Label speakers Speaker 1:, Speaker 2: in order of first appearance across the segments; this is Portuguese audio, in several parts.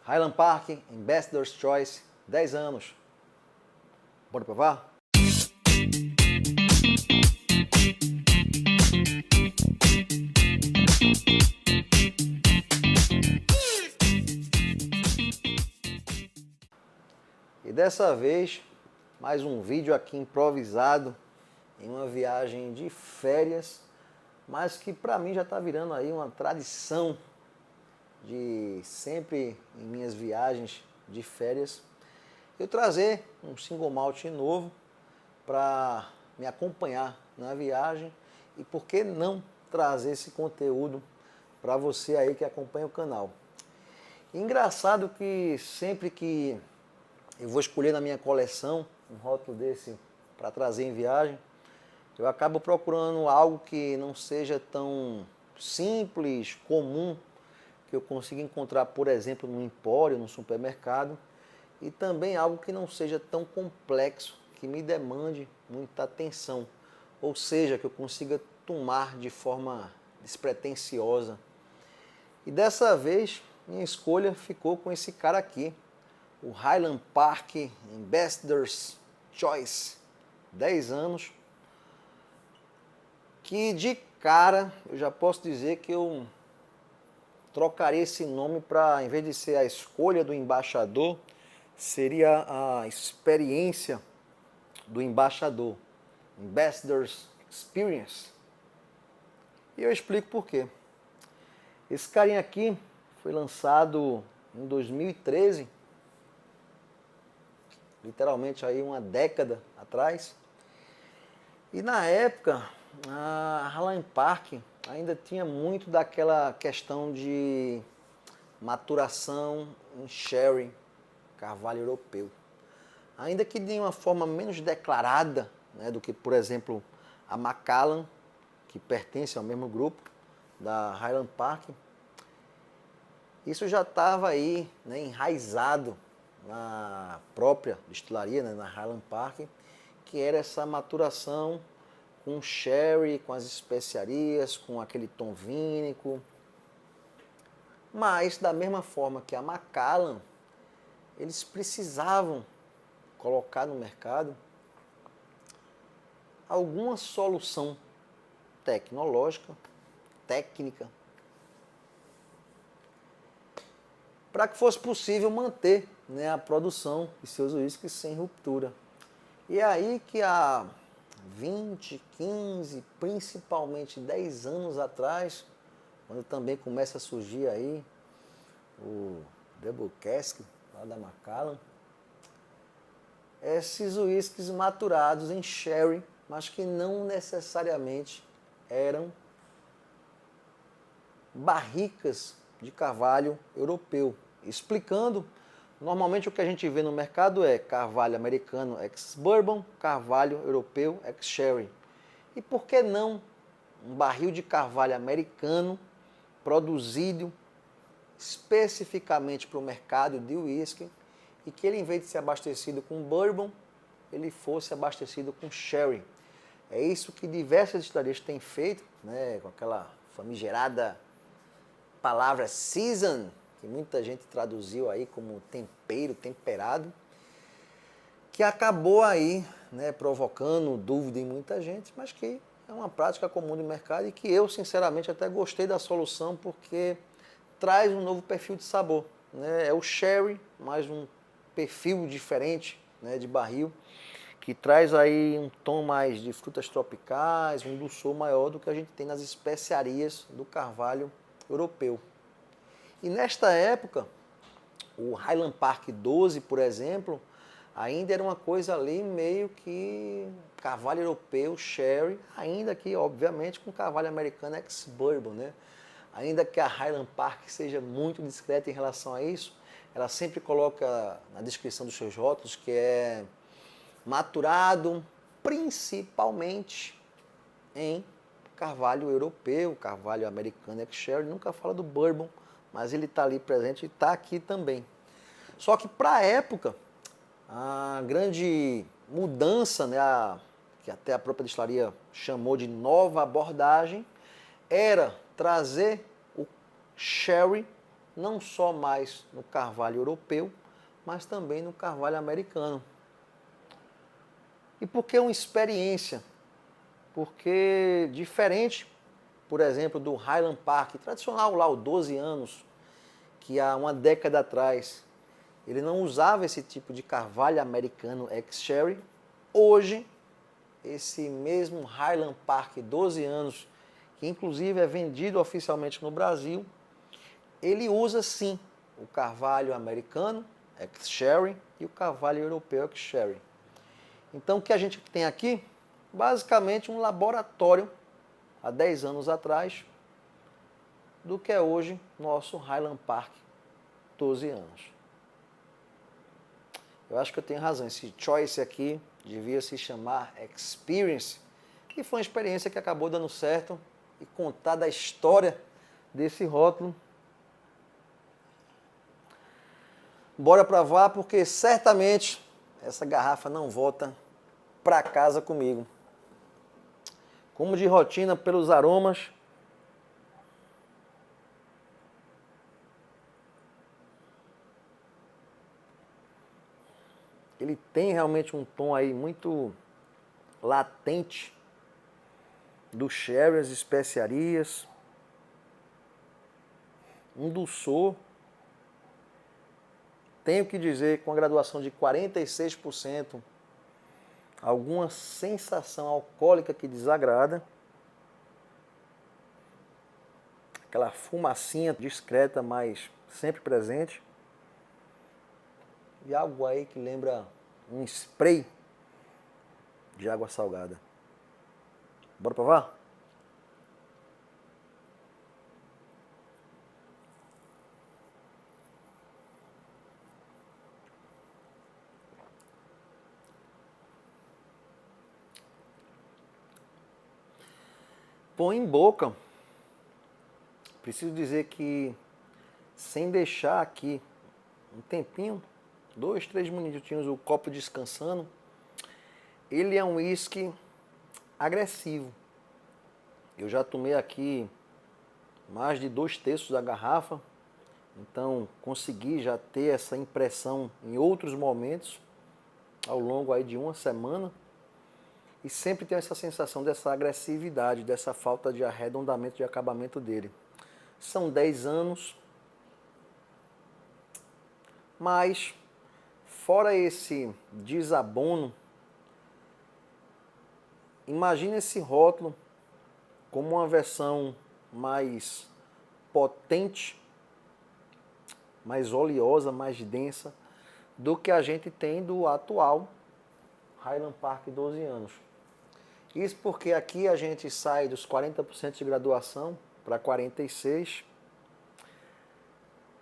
Speaker 1: Highland Park, Ambassador's Choice, 10 anos. Bora provar? E dessa vez, mais um vídeo aqui improvisado em uma viagem de férias, mas que para mim já está virando aí uma tradição de sempre em minhas viagens de férias eu trazer um single malt novo para me acompanhar na viagem e por que não trazer esse conteúdo para você aí que acompanha o canal. Engraçado que sempre que eu vou escolher na minha coleção um rótulo desse para trazer em viagem, eu acabo procurando algo que não seja tão simples, comum, que eu consiga encontrar, por exemplo, no empório, no supermercado, e também algo que não seja tão complexo, que me demande muita atenção, ou seja, que eu consiga tomar de forma despretensiosa. E dessa vez, minha escolha ficou com esse cara aqui, o Highland Park Ambassador's Choice, 10 anos, que de cara eu já posso dizer que eu trocaria esse nome para, em vez de ser a escolha do embaixador, seria a experiência do embaixador, Ambassador's Experience. E eu explico por quê. Esse carinha aqui foi lançado em 2013, literalmente aí uma década atrás. E na época, a Highland Park ainda tinha muito daquela questão de maturação em sherry, carvalho europeu. Ainda que de uma forma menos declarada, né, do que, por exemplo, a Macallan, que pertence ao mesmo grupo da Highland Park. Isso já estava aí, né, enraizado na própria destilaria, né, na Highland Park, que era essa maturação com sherry, com as especiarias, com aquele tom vínico. Mas, da mesma forma que a Macallan, eles precisavam colocar no mercado alguma solução tecnológica, técnica, para que fosse possível manter, né, a produção de seus uísques sem ruptura. E é aí que há 20, 15, principalmente 10 anos atrás, quando também começa a surgir aí o Double Cask, lá da Macallan, esses uísques maturados em sherry, mas que não necessariamente eram barricas de carvalho europeu. Explicando, normalmente o que a gente vê no mercado é carvalho americano ex-bourbon, carvalho europeu ex-sherry. E por que não um barril de carvalho americano produzido especificamente para o mercado de uísque e que ele, em vez de ser abastecido com bourbon, ele fosse abastecido com sherry. É isso que diversas destilarias têm feito, né, com aquela famigerada palavra season, que muita gente traduziu aí como tempero, temperado, que acabou aí, né, provocando dúvida em muita gente, mas que é uma prática comum do mercado e que eu, sinceramente, até gostei da solução porque traz um novo perfil de sabor, né? É o sherry, mais um perfil diferente, né, de barril, que traz aí um tom mais de frutas tropicais, um dulçor maior do que a gente tem nas especiarias do carvalho europeu. E nesta época, o Highland Park 12, por exemplo, ainda era uma coisa ali meio que carvalho europeu, sherry, ainda que, obviamente, com carvalho americano ex-bourbon, né? Ainda que a Highland Park seja muito discreta em relação a isso, ela sempre coloca na descrição dos seus rótulos que é maturado principalmente em carvalho europeu, carvalho americano ex-sherry, nunca fala do bourbon, mas ele está ali presente e está aqui também. Só que para a época, a grande mudança, né, que até a própria destilaria chamou de nova abordagem, era trazer o sherry não só mais no carvalho europeu, mas também no carvalho americano. E por que uma experiência? Porque diferente, por exemplo, do Highland Park, tradicional lá, o 12 anos, que há uma década atrás ele não usava esse tipo de carvalho americano ex-sherry, hoje esse mesmo Highland Park 12 anos, que inclusive é vendido oficialmente no Brasil, ele usa sim o carvalho americano ex-sherry e o carvalho europeu ex-sherry. Então o que a gente tem aqui? Basicamente um laboratório, há 10 anos atrás, do que é hoje nosso Highland Park 12 anos. Eu acho que eu tenho razão, esse choice aqui devia se chamar Experience, que foi uma experiência que acabou dando certo, e contar da história desse rótulo. Bora provar, porque certamente essa garrafa não volta para casa comigo. Como de rotina, pelos aromas, ele tem realmente um tom aí muito latente do sherry, as especiarias, um dulçor. Tenho que dizer, com a graduação de 46%, alguma sensação alcoólica que desagrada. Aquela fumacinha discreta, mas sempre presente. E algo aí que lembra um spray de água salgada. Bora provar? Põe em boca. Preciso dizer que, sem deixar aqui um tempinho, 2, 3 minutinhos, o copo descansando, ele é um whisky agressivo. Eu já tomei aqui mais de 2/3 da garrafa, então consegui já ter essa impressão em outros momentos, ao longo aí de uma semana, e sempre tenho essa sensação dessa agressividade, dessa falta de arredondamento, de acabamento dele. São 10 anos, mas fora esse desabono, imagine esse rótulo como uma versão mais potente, mais oleosa, mais densa do que a gente tem do atual Highland Park 12 anos. Isso porque aqui a gente sai dos 40% de graduação para 46%,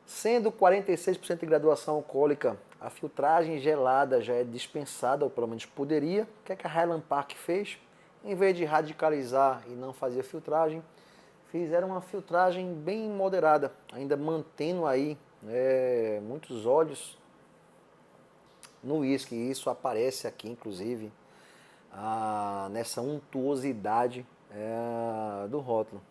Speaker 1: sendo 46% de graduação alcoólica, a filtragem gelada já é dispensada, ou pelo menos poderia. O que é que a Highland Park fez? Em vez de radicalizar e não fazer filtragem, fizeram uma filtragem bem moderada, ainda mantendo aí muitos óleos no uísque. E isso aparece aqui, inclusive, nessa untuosidade do rótulo.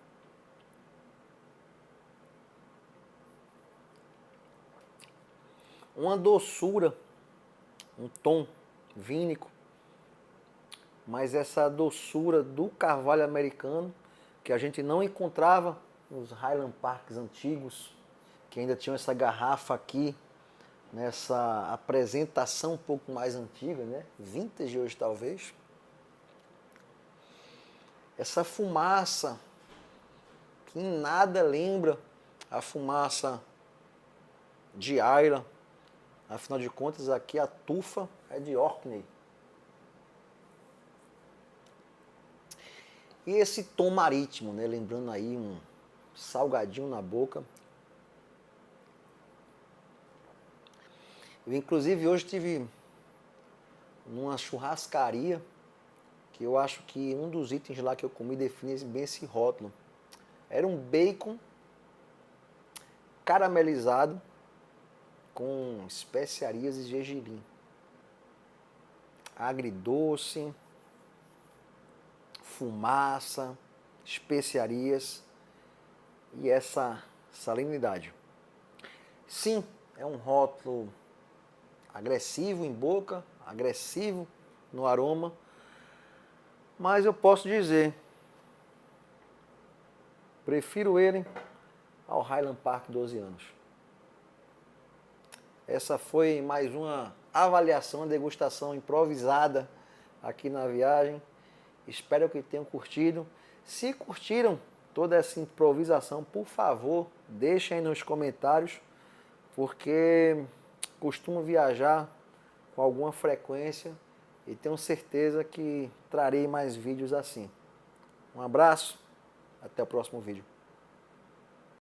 Speaker 1: Uma doçura, um tom vínico, mas essa doçura do carvalho americano, que a gente não encontrava nos Highland Parks antigos, que ainda tinham essa garrafa aqui, nessa apresentação um pouco mais antiga, né? Vintage hoje talvez. Essa fumaça, que em nada lembra a fumaça de Islay. Afinal de contas, aqui a tufa é de Orkney. E esse tom marítimo, né? Lembrando aí um salgadinho na boca. Eu, inclusive, hoje estive numa churrascaria, que eu acho que um dos itens lá que eu comi define bem esse rótulo. Era um bacon caramelizado com especiarias e gergelim. Agridoce, fumaça, especiarias e essa salinidade. Sim, é um rótulo agressivo em boca, agressivo no aroma, mas eu posso dizer, prefiro ele ao Highland Park 12 anos. Essa foi mais uma avaliação, degustação improvisada aqui na viagem. Espero que tenham curtido. Se curtiram toda essa improvisação, por favor, deixem aí nos comentários, porque costumo viajar com alguma frequência e tenho certeza que trarei mais vídeos assim. Um abraço, até o próximo vídeo.